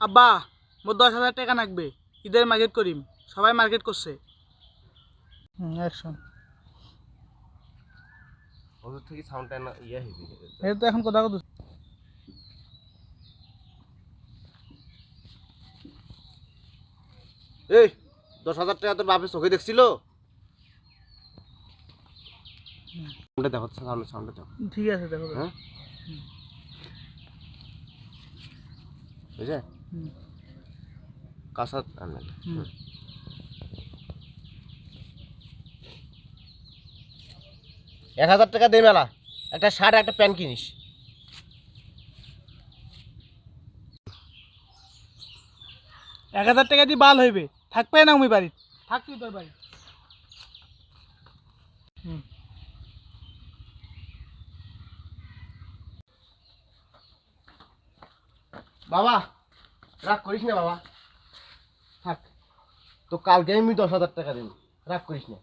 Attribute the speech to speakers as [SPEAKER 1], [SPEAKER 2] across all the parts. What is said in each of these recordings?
[SPEAKER 1] আব্বা মোর 10,000 টাকা লাগবে, ঈদের মার্কেট করিম, সবাই মার্কেট করছে। অ্যাকশন।
[SPEAKER 2] ওদের থেকে সাউন্ডটা না ইয়া হেভি
[SPEAKER 1] এই তো এখন কথা কথা।
[SPEAKER 2] এই 10,000 টাকা তোর বাপের চোখে দেখছিল? সাউন্ডটা দেখো, সাউন্ডটা দেখো।
[SPEAKER 1] ঠিক আছে দেখো।
[SPEAKER 2] হ্যাঁ বুঝে
[SPEAKER 1] হুম।
[SPEAKER 2] কাঁচা আনলেন।
[SPEAKER 1] হুম।
[SPEAKER 2] 1,000 টাকা দে মেলা, একটা শার্ট একটা প্যান্ট কিনিস।
[SPEAKER 1] 1,000 টাকা দিয়ে বাল হইবে, থাকবে না আমি বাড়ি, থাক তুই তোর বাড়ি।
[SPEAKER 2] বাবা রাগ করিস না বাবা, থাক, তো কালকে আমি 10,000 টাকা দেব, রাগ করিস না।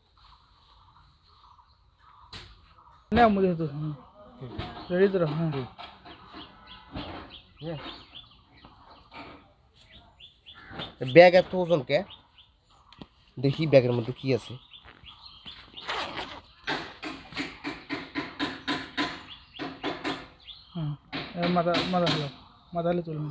[SPEAKER 1] না মুঝে তো রেডি তো হ্যাঁ।
[SPEAKER 2] ব্যাগ এত ওজন কে? দেখি ব্যাগের মধ্যে কি আছে।
[SPEAKER 1] হ্যাঁ মাথা মাথা হলো, মাথা হলে চলবে।